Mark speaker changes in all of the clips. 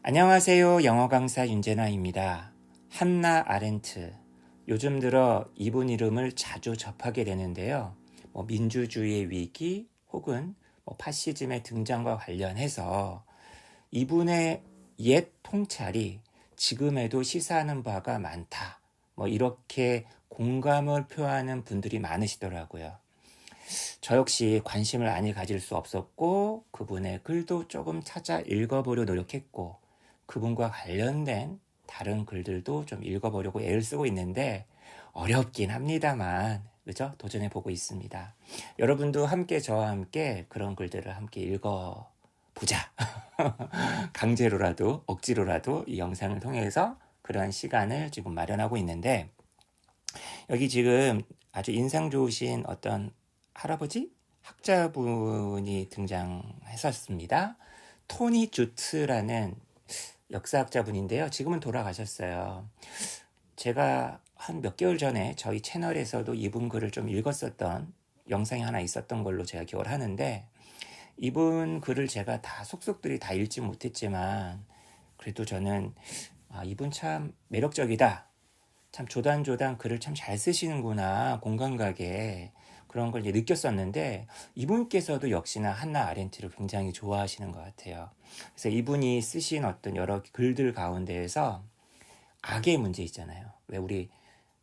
Speaker 1: 안녕하세요. 영어 강사 윤재나입니다. 한나 아렌트. 요즘 들어 이분 이름을 자주 접하게 되는데요. 민주주의의 위기 혹은 파시즘의 등장과 관련해서 이분의 옛 통찰이 지금에도 시사하는 바가 많다. 이렇게 공감을 표하는 분들이 많으시더라고요. 저 역시 관심을 아니 가질 수 없었고 그분의 글도 조금 찾아 읽어보려 노력했고 그분과 관련된 다른 글들도 좀 읽어보려고 애를 쓰고 있는데 어렵긴 합니다만 그죠? 도전해보고 있습니다. 여러분도 함께 저와 함께 그런 글들을 함께 읽어보자. 강제로라도 억지로라도 이 영상을 통해서 그러한 시간을 지금 마련하고 있는데 여기 지금 아주 인상 좋으신 어떤 할아버지? 학자분이 등장했었습니다. 토니 주트라는 역사학자분인데요. 지금은 돌아가셨어요. 제가 한 몇 개월 전에 저희 채널에서도 이분 글을 좀 읽었었던 영상이 하나 있었던 걸로 제가 기억을 하는데 이분 글을 제가 다 속속들이 다 읽지 못했지만 그래도 저는 이분 참 매력적이다. 참 조단조단 글을 참 잘 쓰시는구나. 공감가게 그런 걸 이제 느꼈었는데 이분께서도 역시나 한나 아렌트를 굉장히 좋아하시는 것 같아요. 그래서 이분이 쓰신 어떤 여러 글들 가운데에서 악의 문제 있잖아요. 왜 우리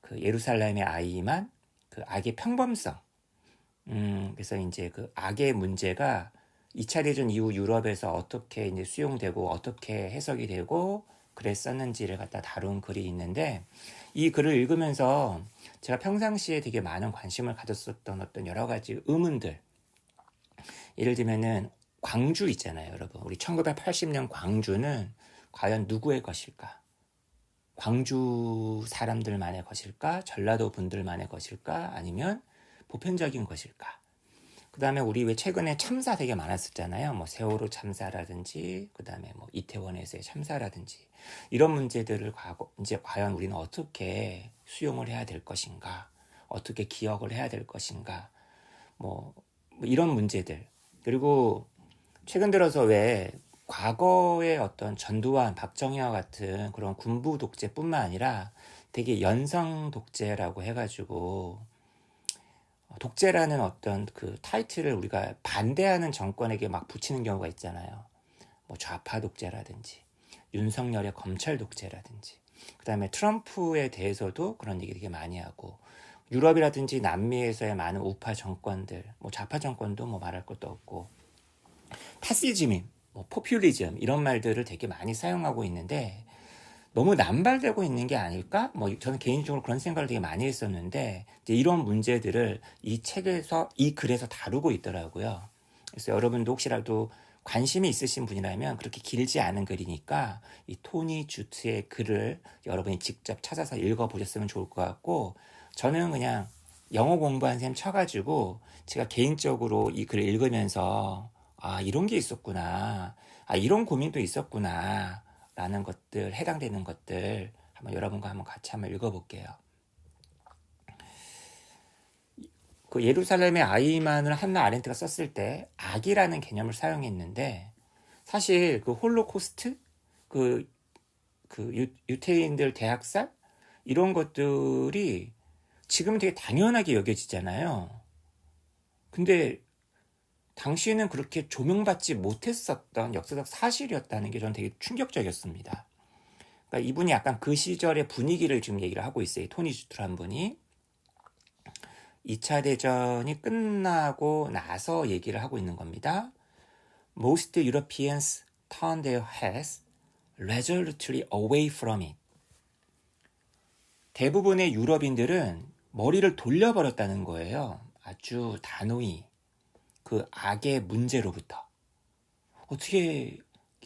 Speaker 1: 그 예루살렘의 아이만 그 악의 평범성. 그래서 이제 그 악의 문제가 2차 대전 이후 유럽에서 어떻게 이제 수용되고 어떻게 해석이 되고 그랬었는지를 갖다 다룬 글이 있는데 이 글을 읽으면서 제가 평상시에 되게 많은 관심을 가졌었던 어떤 여러 가지 의문들. 예를 들면은 광주 있잖아요, 여러분. 우리 1980년 광주는 과연 누구의 것일까? 광주 사람들만의 것일까? 전라도 분들만의 것일까? 아니면 보편적인 것일까? 그 다음에 우리 왜 최근에 참사 되게 많았었잖아요. 세월호 참사라든지, 그 다음에 이태원에서의 참사라든지, 이런 문제들을 이제 과연 우리는 어떻게 수용을 해야 될 것인가? 어떻게 기억을 해야 될 것인가? 이런 문제들. 그리고 최근 들어서 왜 과거의 어떤 전두환, 박정희와 같은 그런 군부 독재뿐만 아니라 되게 연성 독재라고 해가지고 독재라는 어떤 그 타이틀을 우리가 반대하는 정권에게 막 붙이는 경우가 있잖아요. 좌파 독재라든지 윤석열의 검찰 독재라든지 그 다음에 트럼프에 대해서도 그런 얘기 되게 많이 하고 유럽이라든지 남미에서의 많은 우파 정권들 좌파 정권도 말할 것도 없고 파시즘, 포퓰리즘 이런 말들을 되게 많이 사용하고 있는데 너무 남발되고 있는 게 아닐까? 저는 개인적으로 그런 생각을 되게 많이 했었는데 이제 이런 문제들을 이 책에서 이 글에서 다루고 있더라고요. 그래서 여러분도 혹시라도 관심이 있으신 분이라면 그렇게 길지 않은 글이니까 이 토니 주트의 글을 여러분이 직접 찾아서 읽어보셨으면 좋을 것 같고 저는 그냥 영어 공부한 셈 쳐가지고 제가 개인적으로 이 글을 읽으면서 이런 게 있었구나. 이런 고민도 있었구나. 라는 것들, 해당되는 것들 한번 여러분과 한번 같이 한번 읽어볼게요. 그 예루살렘의 아이만을 한나 아렌트가 썼을 때 악이라는 개념을 사용했는데 사실 그 홀로코스트, 그 유태인들 대학살 이런 것들이 지금은 되게 당연하게 여겨지잖아요. 근데 당시에는 그렇게 조명받지 못했었던 역사적 사실이었다는 게 저는 되게 충격적이었습니다. 그러니까 이분이 약간 그 시절의 분위기를 지금 얘기를 하고 있어요. 토니 주트란 분이 2차 대전이 끝나고 나서 얘기를 하고 있는 겁니다. Most Europeans turned their heads resolutely away from it. 대부분의 유럽인들은 머리를 돌려버렸다는 거예요. 아주 단호히 그 악의 문제로부터. 어떻게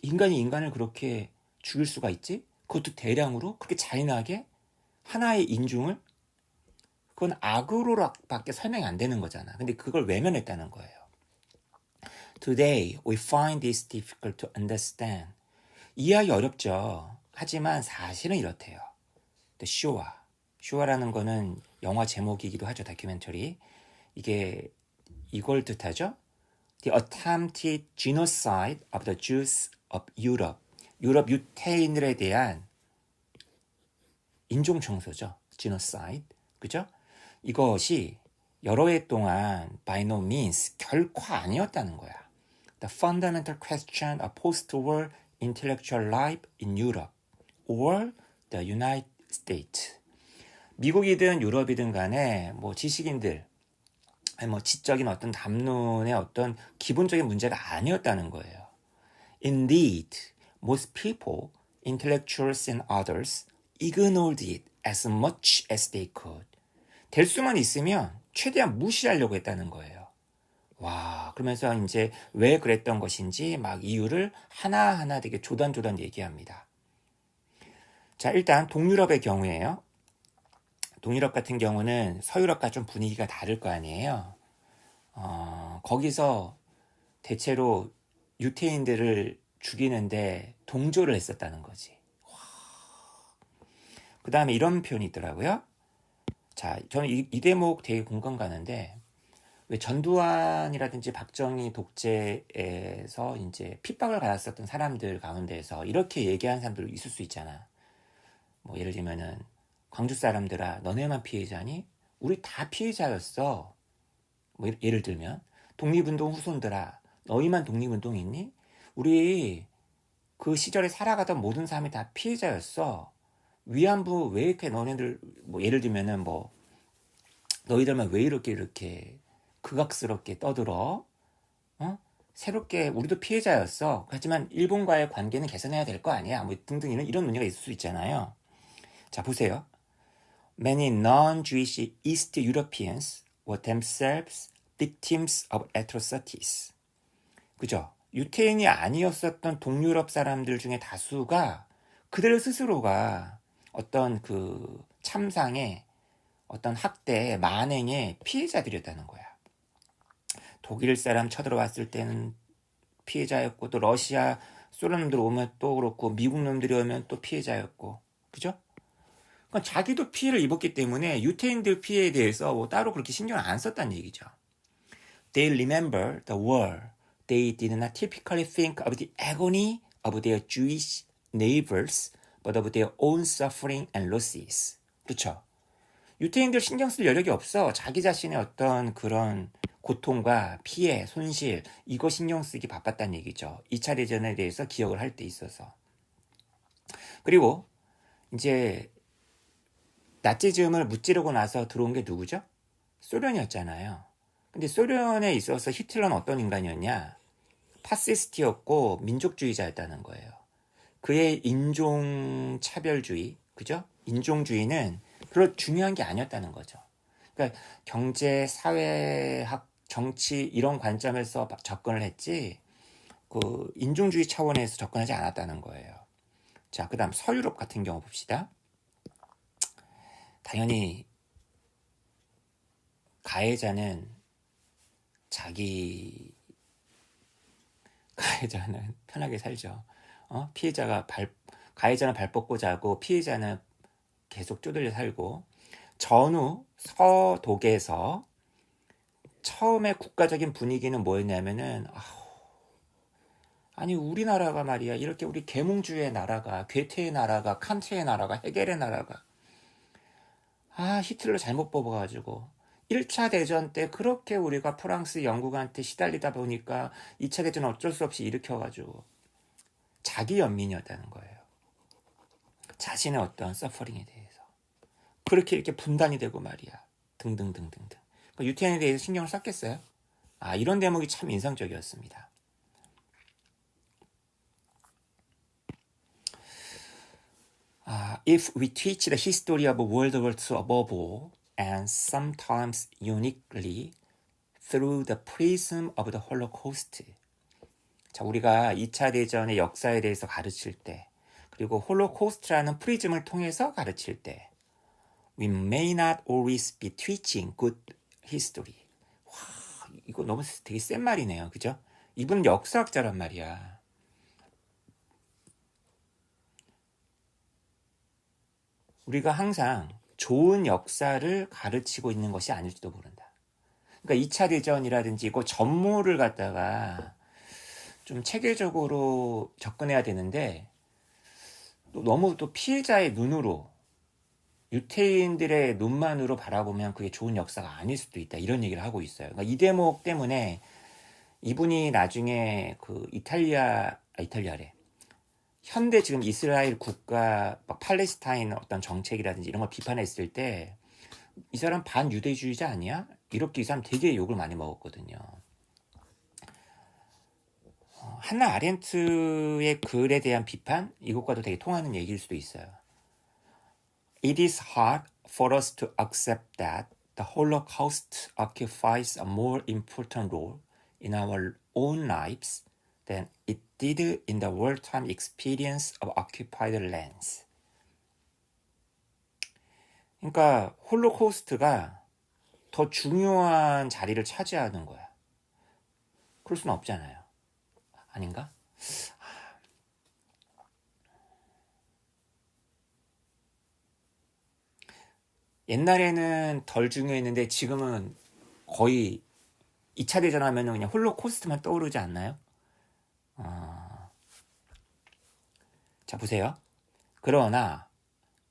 Speaker 1: 인간이 인간을 그렇게 죽일 수가 있지? 그것도 대량으로 그렇게 잔인하게 하나의 인종을 그건 악으로밖에 설명이 안 되는 거잖아. 근데 그걸 외면했다는 거예요. Today we find this difficult to understand. 이해하기 어렵죠. 하지만 사실은 이렇대요. The Shoah라는 거는 영화 제목이기도 하죠. 다큐멘터리. 이게 이걸 뜻하죠. The attempted genocide of the Jews of Europe. 유럽 유태인들에 대한 인종청소죠. genocide. 그죠? 이것이 여러 해 동안 by no means 결코 아니었다는 거야. The fundamental question of post-war intellectual life in Europe or the United States. 미국이든 유럽이든 간에 뭐 지식인들, 아니 뭐 지적인 어떤 담론의 어떤 기본적인 문제가 아니었다는 거예요. Indeed, most people, intellectuals and others, ignored it as much as they could. 될 수만 있으면 최대한 무시하려고 했다는 거예요. 와, 그러면서 이제 왜 그랬던 것인지 막 이유를 하나하나 되게 조단조단 얘기합니다. 자, 일단 동유럽의 경우에요. 동유럽 같은 경우는 서유럽과 좀 분위기가 다를 거 아니에요. 거기서 대체로 유태인들을 죽이는데 동조를 했었다는 거지. 그 다음에 이런 표현이 있더라고요. 자, 저는 이 대목 되게 공감 가는데, 왜 전두환이라든지 박정희 독재에서 이제 핍박을 받았었던 사람들 가운데에서 이렇게 얘기하는 사람들 있을 수 있잖아. 뭐 예를 들면은 광주 사람들아, 너네만 피해자니? 우리 다 피해자였어. 뭐 예를 들면 독립운동 후손들아, 너희만 독립운동 있니? 우리 그 시절에 살아가던 모든 사람이 다 피해자였어. 위안부 왜 이렇게 너네들, 뭐 예를 들면은 뭐 너희들만 왜 이렇게 극악스럽게 떠들어? 새롭게 우리도 피해자였어. 하지만 일본과의 관계는 개선해야 될 거 아니야. 뭐 등등 이런 문제가 있을 수 있잖아요. 자, 보세요. Many non-Jewish East Europeans were themselves victims of atrocities. 그죠? 유태인이 아니었었던 동유럽 사람들 중에 다수가 그들 스스로가 어떤 그 참상의 어떤 학대의 만행의 피해자들이었다는 거야. 독일 사람 쳐들어왔을 때는 피해자였고, 또 러시아 소련 놈들 오면 또 그렇고, 미국 놈들이 오면 또 피해자였고, 그죠? 그러니까 자기도 피해를 입었기 때문에 유태인들 피해에 대해서 뭐 따로 그렇게 신경을 안 썼다는 얘기죠. They remember the war. They did not typically think of the agony of their Jewish neighbors, but of their own suffering and losses. 그렇죠? 유태인들 신경 쓸 여력이 없어. 자기 자신의 어떤 그런 고통과 피해, 손실, 이거 신경 쓰기 바빴다는 얘기죠. 2차 대전에 대해서 기억을 할 때 있어서. 그리고 이제 나치즘을 무찌르고 나서 들어온 게 누구죠? 소련이었잖아요. 근데 소련에 있어서 히틀러는 어떤 인간이었냐? 파시스트였고 민족주의자였다는 거예요. 그의 인종차별주의, 그죠? 인종주의는 그런 중요한 게 아니었다는 거죠. 그러니까 경제, 사회학, 정치 이런 관점에서 접근을 했지 그 인종주의 차원에서 접근하지 않았다는 거예요. 자, 그 다음 서유럽 같은 경우 봅시다. 당연히 가해자는 편하게 살죠. 가해자는 발 뻗고 자고 피해자는 계속 쪼들려 살고, 전후 서독에서 처음에 국가적인 분위기는 뭐였냐면은 아니 우리나라가 말이야 이렇게 우리 계몽주의 나라가, 괴테의 나라가, 칸트의 나라가, 헤겔의 나라가 히틀러 잘못 뽑아가지고 1차 대전 때 그렇게 우리가 프랑스, 영국한테 시달리다 보니까 2차 대전 어쩔 수 없이 일으켜가지고 자기 연민이었다는 거예요. 자신의 어떤 서퍼링에 대해서 그렇게 이렇게 분단이 되고 말이야 등등등등등. 그러니까 유태인에 대해서 신경을 썼겠어요? 이런 대목이 참 인상적이었습니다. If we teach the history of World War II above all, and sometimes uniquely through the prism of the Holocaust. 자, 우리가 2차 대전의 역사에 대해서 가르칠 때, 그리고 홀로코스트라는 프리즘을 통해서 가르칠 때, we may not always be teaching good history. 와, 이거 너무 되게 센 말이네요. 그죠? 이분은 역사학자란 말이야. 우리가 항상 좋은 역사를 가르치고 있는 것이 아닐지도 모른다. 그러니까 2차 대전이라든지 이거 전모를 갖다가 좀 체계적으로 접근해야 되는데 너무 또 피해자의 눈으로 유태인들의 눈만으로 바라보면 그게 좋은 역사가 아닐 수도 있다 이런 얘기를 하고 있어요. 그러니까 이 대목 때문에 이분이 나중에 그 이탈리아래 현대 지금 이스라엘 국가 막 팔레스타인 어떤 정책이라든지 이런 걸 비판했을 때 이 사람 반유대주의자 아니야? 이렇게 이 사람 되게 욕을 많이 먹었거든요. 한나 아렌트의 글에 대한 비판 이것과도 되게 통하는 얘기일 수도 있어요. It is hard for us to accept that the Holocaust occupies a more important role in our own lives than it did in the wartime experience of occupied lands. 그러니까 홀로코스트가 더 중요한 자리를 차지하는 거야. 그럴 수는 없잖아요. 아닌가? 옛날에는 덜 중요했는데 지금은 거의 2차 대전 하면은 그냥 홀로코스트만 떠오르지 않나요? 자, 보세요. 그러나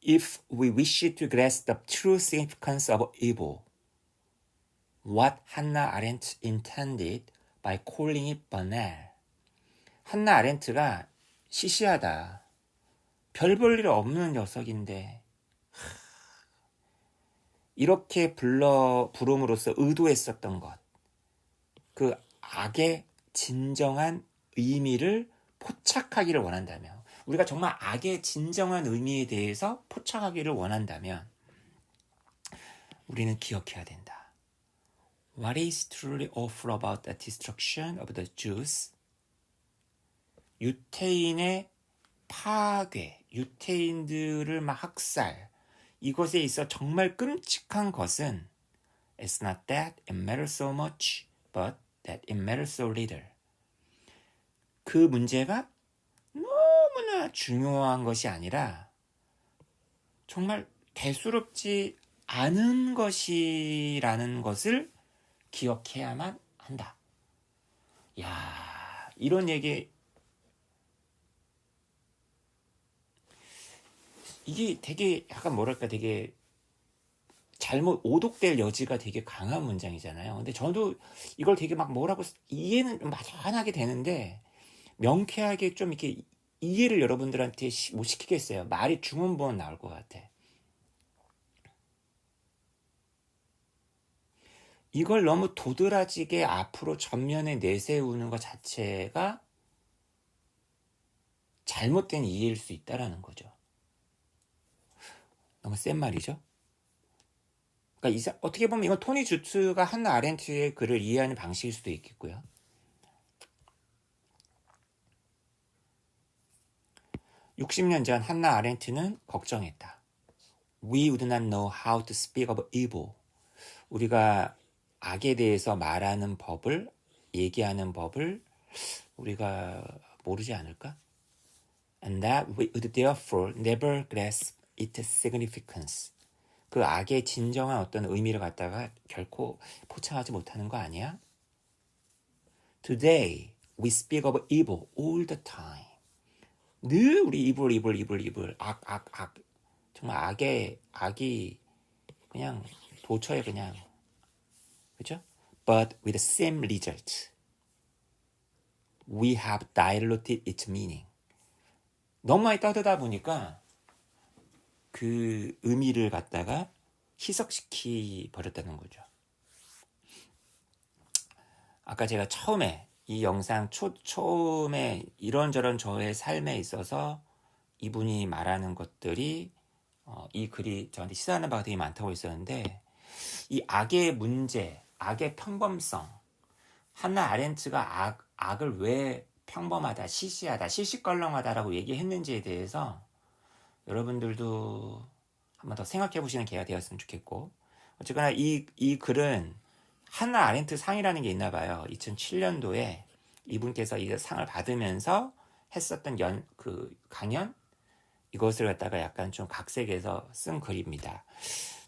Speaker 1: if we wish to grasp the true significance of evil, what Hannah Arendt intended by calling it banal. 한나 아렌트가 시시하다. 별 볼 일 없는 녀석인데 이렇게 부름으로써 의도했었던 것. 그 악의 진정한 의미를 포착하기를 원한다면 우리가 정말 악의 진정한 의미에 대해서 포착하기를 원한다면 우리는 기억해야 된다. What is truly awful about the destruction of the Jews? 유태인의 파괴, 유태인들을 막 학살, 이것에 있어 정말 끔찍한 것은 It's not that it matters so much, but that it matters so little. 그 문제가 너무나 중요한 것이 아니라 정말 대수롭지 않은 것이라는 것을 기억해야만 한다. 야, 이런 얘기 이게 되게 약간 뭐랄까 되게 잘못 오독될 여지가 되게 강한 문장이잖아요. 근데 저도 이걸 되게 막 뭐라고 이해는 막연하게 되는데 명쾌하게 좀 이렇게 이해를 여러분들한테 못 시키겠어요. 말이 중원부원 나올 것 같아. 이걸 너무 도드라지게 앞으로 전면에 내세우는 것 자체가 잘못된 이해일 수 있다라는 거죠. 너무 센 말이죠. 그러니까 어떻게 보면 이건 토니 주츠가 한나 아렌트의 글을 이해하는 방식일 수도 있겠고요. (60년) 전 한나 아렌트는 걱정했다. We would not know how to speak of evil. 우리가 악에 대해서 말하는 법을, 얘기하는 법을 우리가 모르지 않을까? And that we would therefore never grasp its significance. 그 악의 진정한 어떤 의미를 갖다가 결코 포착하지 못하는 거 아니야? Today we speak of evil all the time. 늘 우리 evil, 악. 정말 악이 그냥 도처에 그냥, 그죠? But with the same result. We have diluted its meaning. 너무 많이 떠들다 보니까 그 의미를 갖다가 희석시키 버렸다는 거죠. 아까 제가 처음에 이 영상 처음에 이런저런 저의 삶에 있어서 이분이 말하는 것들이 이 글이 저한테 시사하는 바가 되게 많다고 했었는데 이 악의 문제, 악의 평범성, 한나 아렌트가 악을 왜 평범하다, 시시하다, 시시껄렁하다라고 얘기했는지에 대해서 여러분들도 한번 더 생각해 보시는 기회가 되었으면 좋겠고, 어쨌거나 이 글은 한나 아렌트 상이라는 게 있나 봐요. 2007년도에 이분께서 이 상을 받으면서 했었던 그 강연, 이것을 갖다가 약간 좀 각색해서 쓴 글입니다.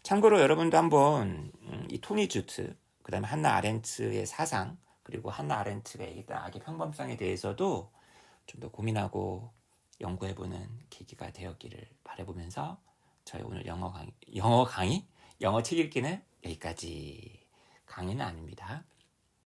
Speaker 1: 참고로 여러분도 한번 이 토니 주트, 그 다음에 한나 아렌트의 사상, 그리고 한나 아렌트가 얘기했던 악의 평범성에 대해서도 좀 더 고민하고 연구해보는 계기가 되었기를 바라보면서 저희 오늘 영어 책 읽기는 여기까지. 강의는 아닙니다.